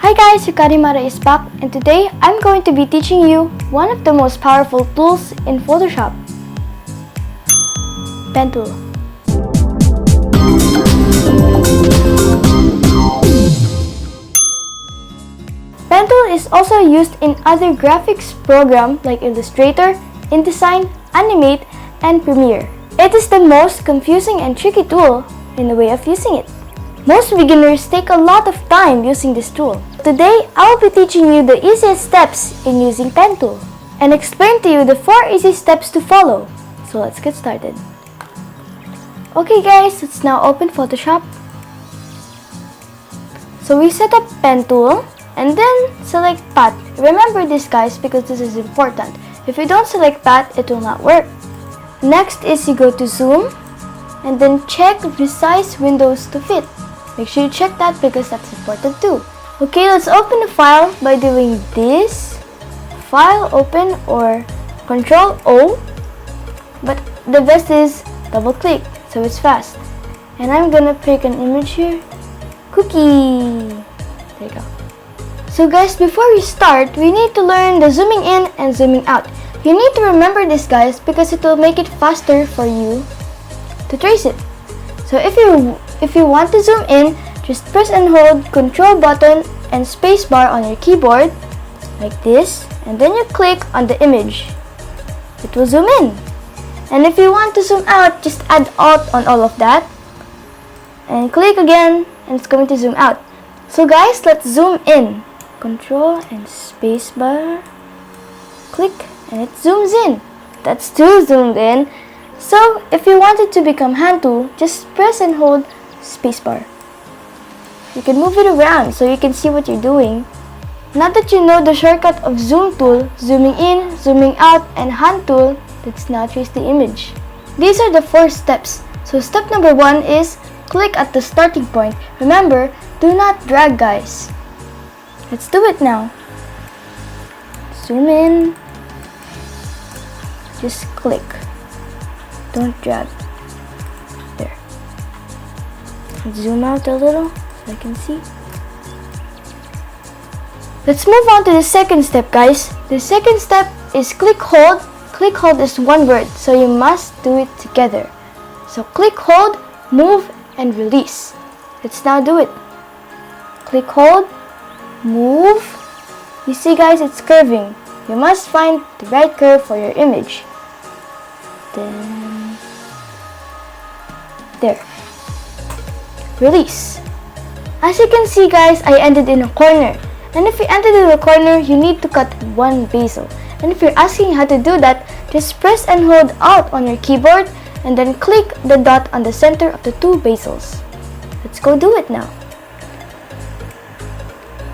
Hi guys, Yukari is back, and today I'm going to be teaching you one of the most powerful tools in Photoshop. Pen tool. Pen tool is also used in other graphics programs like Illustrator, InDesign, Animate, and Premiere. It is the most confusing and tricky tool in the way of using it. Most beginners take a lot of time using this tool. Today, I will be teaching you the easiest steps in using pen tool and explain to you the 4 easy steps to follow. So let's get started. Okay guys, let's now open Photoshop. So we set up pen tool and then select path. Remember this guys because this is important. If you don't select path, it will not work. Next is you go to zoom and then check resize windows to fit. Make sure you check that because that's important too. Okay, let's open the file by doing this. File open or Control O. But the best is double click so it's fast. And I'm gonna pick an image here. Cookie. There you go. So guys, before we start, we need to learn the zooming in and zooming out. You need to remember this guys because it will make it faster for you to trace it. So if you want to zoom in, just press and hold Control button and space bar on your keyboard like this, and then you click on the image. It will zoom in. And if you want to zoom out, just add Alt on all of that and click again and it's going to zoom out. So guys, let's zoom in. Control and space bar. Click and it zooms in. That's too zoomed in. So if you want it to become hand tool, just press and hold spacebar. You can move it around so you can see what you're doing. Now that you know the shortcut of zoom tool, zooming in, zooming out, and hand tool, let's now trace the image. These are the 4 steps. So step number 1 is click at the starting point. Remember, do not drag guys. Let's do it now. Zoom in. Just click. Don't drag. There. Zoom out a little so I can see. Let's move on to the second step guys. The second step is click hold. Click hold is one word, so you must do it together. So click hold, move, and release. Let's now do it. Click hold, move. You see guys, it's curving. You must find the right curve for your image. Then there. Release. As you can see guys, I ended in a corner. And if you ended in a corner, you need to cut 1 basil. And if you're asking how to do that, just press and hold Alt on your keyboard and then click the dot on the center of the 2 basils. Let's go do it now.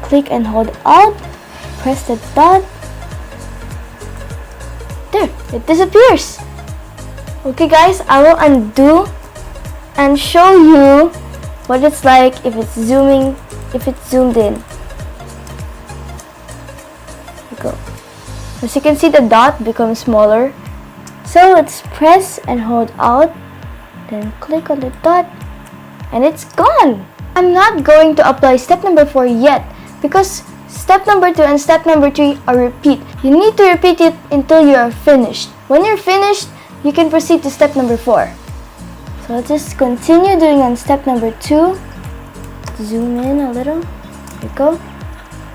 Click and hold Alt, press the dot. There, it disappears. Okay guys, I will undo and show you what it's like if it's zoomed in. There you go. As you can see, the dot becomes smaller. So let's press and hold Alt, then click on the dot, and it's gone. I'm not going to apply step number 4 yet because step number 2 and step number 3 are repeat. You need to repeat it until you are finished. When you're finished, you can proceed to step number 4. So let's just continue doing on step number 2. Zoom in a little. There you go.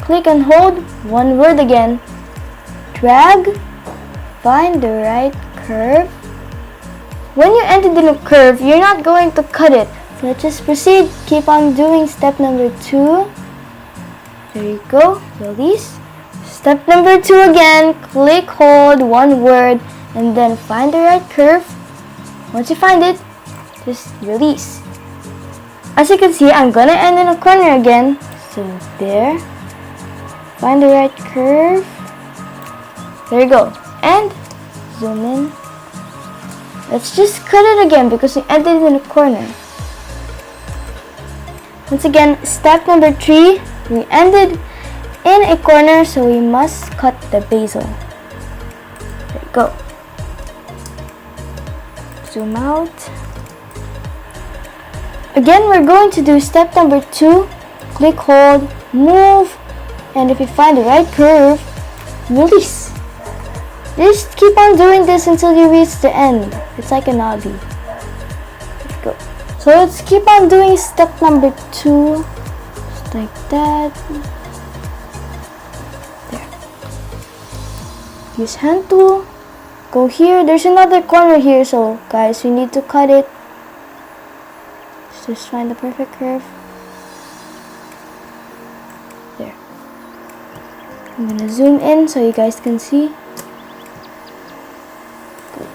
Click and hold one word again. Drag. Find the right curve. When you ended in a curve, you're not going to cut it. So let's just proceed. Keep on doing step number 2. There you go. Release. Step number 2 again. Click, hold, one word, and then find the right curve. Once you find it, just release. As you can see, I'm gonna end in a corner again. So there. Find the right curve. There you go. And zoom in. Let's just cut it again because we ended in a corner. Once again, step number 3. We ended in a corner, so we must cut the basil. There you go. Zoom out. Again, we're going to do step number 2. Click, hold, move, And if you find the right curve, release. Just keep on doing this until you reach the end. It's like an obby. Go. So let's keep on doing step number 2. Just like that. There. Use hand tool. Go here. There's another corner here, so guys, we need to cut it. Just find the perfect curve. There. I'm gonna zoom in so you guys can see. Good.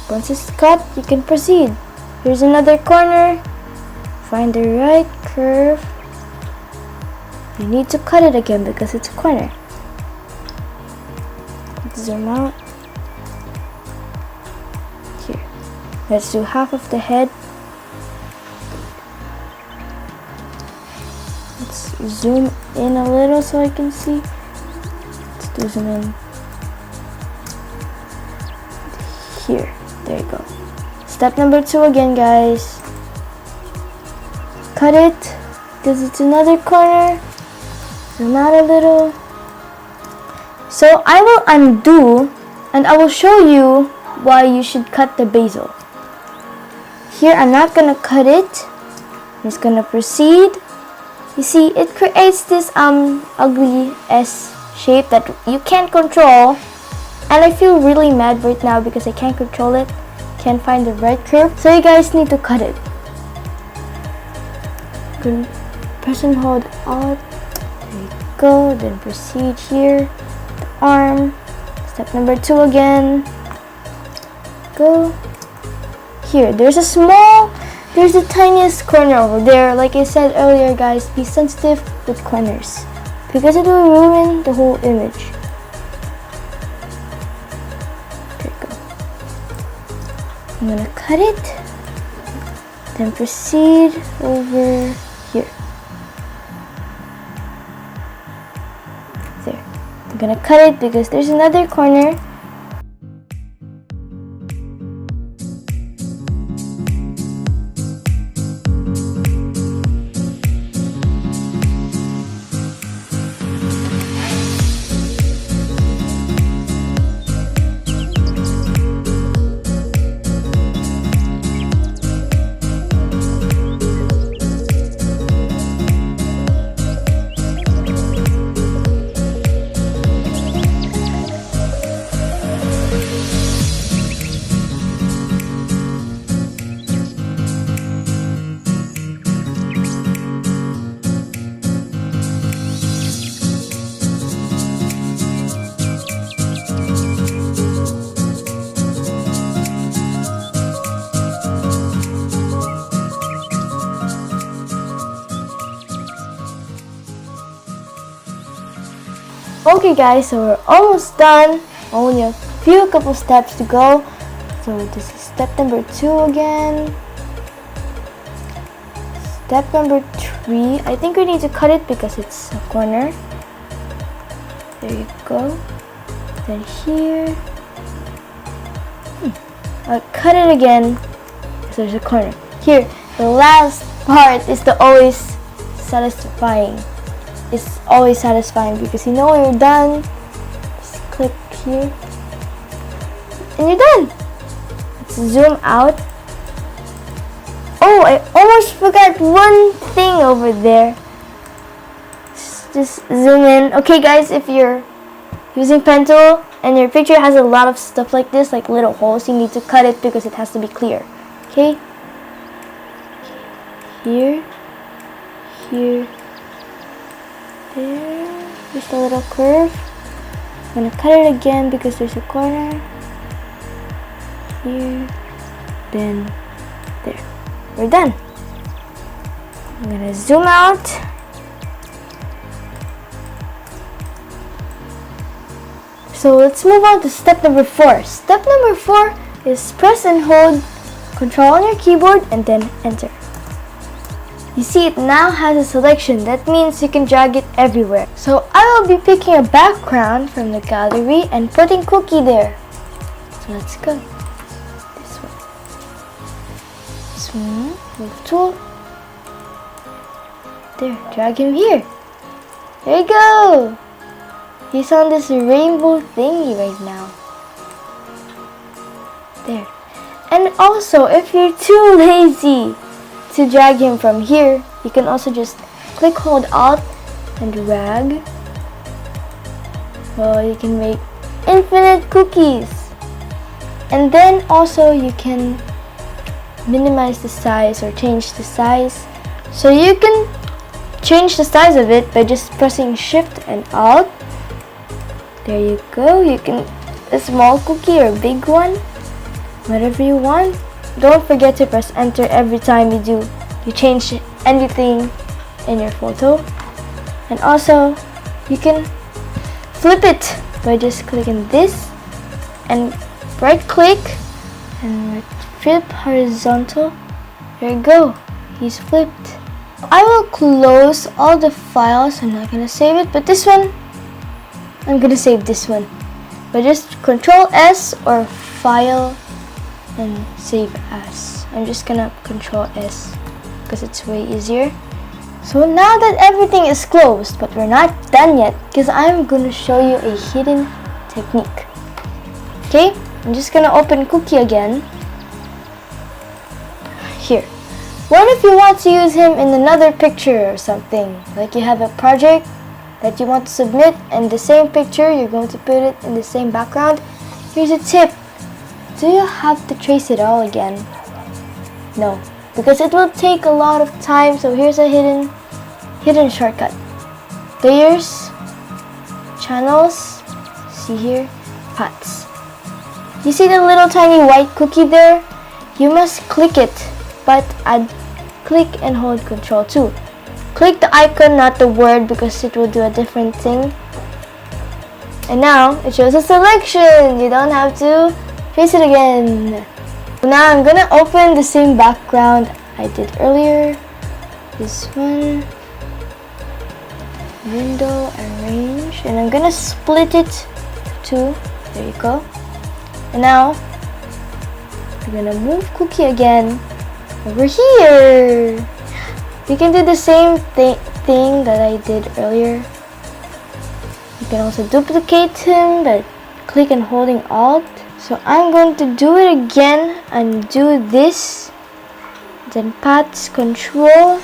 Once it's cut, you can proceed. Here's another corner. Find the right curve. You need to cut it again because it's a corner. Let's zoom out. Here. Let's do half of the head. Let's zoom in a little so I can see. Let's do zoom in. Here. There you go. Step number 2 again, guys. Cut it because it's another corner. Zoom out a little. So I will undo and I will show you why you should cut the basil. Here I'm not gonna cut it. I'm just gonna proceed. You see, it creates this ugly S shape that you can't control. And I feel really mad right now because I can't control it. Can't find the right curve. So you guys need to cut it. Good. Press and hold Alt. There you go. Then proceed here. The arm. Step number 2 again. Go. Here. There's the tiniest corner over there. Like I said earlier, guys, be sensitive with corners because it will ruin the whole image. There you go. I'm gonna cut it, then proceed over here. There. I'm gonna cut it because there's another corner. Okay guys, so we're almost done. Only a couple steps to go. So this is step number 2 again. Step number 3. I think we need to cut it because it's a corner. There you go. Then here. I'll cut it again because there's a corner. Here, the last part is the always satisfying. It's always satisfying because you know when you're done, just click here and you're done. Let's zoom out. Oh, I almost forgot one thing over there. Just zoom in. Okay guys, if you're using pen tool and your picture has a lot of stuff like this, like little holes, you need to cut it because it has to be clear. Okay? Here. Here. There, just a little curve. I'm gonna cut it again because there's a corner. Here, then there. We're done. I'm gonna zoom out. So let's move on to step number 4. Step number 4 is press and hold Control on your keyboard and then enter. You see, it now has a selection. That means you can drag it everywhere. So I will be picking a background from the gallery and putting Cookie there. So let's go. This one. This one. Move tool. There. Drag him here. There you go! He's on this rainbow thingy right now. There. And also, if you're too lazy to drag him from here, you can also just click hold Alt and drag. Well, you can make infinite cookies. And then also you can minimize the size or change the size. So you can change the size of it by just pressing Shift and Alt. There you go. You can a small cookie or a big one, whatever you want. Don't forget to press enter every time you change anything in your photo. And also you can flip it by just clicking this and right click and flip horizontal. There you go. He's flipped. I will close all the files. I'm not gonna save it, but this one I'm gonna save this one. But just Control S or File and Save As. I'm just gonna Control S because it's way easier. So now that everything is closed, but we're not done yet because I'm gonna show you a hidden technique. Okay, I'm just gonna open Cookie again. Here. What if you want to use him in another picture or something? Like you have a project that you want to submit and the same picture, you're going to put it in the same background. Here's a tip. Do you have to trace it all again? No, because it will take a lot of time. So here's a hidden shortcut. Layers, channels, see here, paths. You see the little tiny white cookie there? You must click it, but click and hold Control 2. Click the icon, not the word, because it will do a different thing. And now it shows a selection. You don't have to trace it again. Now I'm gonna open the same background I did earlier. This one. Window, arrange, and I'm gonna split it to, there you go. And now I'm gonna move Cookie again over here. You can do the same thing that I did earlier. You can also duplicate him by click and holding Alt. So I'm going to do it again and do this. Then Paths, Control.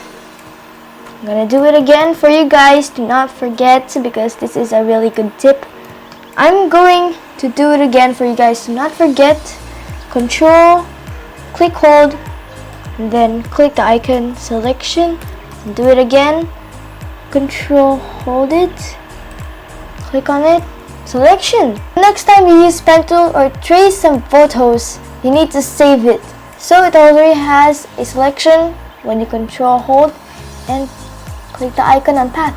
I'm gonna do it again for you guys. Do not forget, because this is a really good tip. I'm going to do it again for you guys. Do not forget. Control, click hold, and then click the icon selection and do it again. Control, hold it, click on it, selection. Next time you use pen tool or trace some photos, you need to save it so it already has a selection when you Control hold and click the icon on path.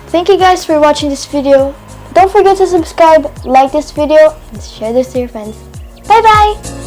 Thank you guys for watching this video. Don't forget to subscribe, like this video, and share this to your friends. Bye bye!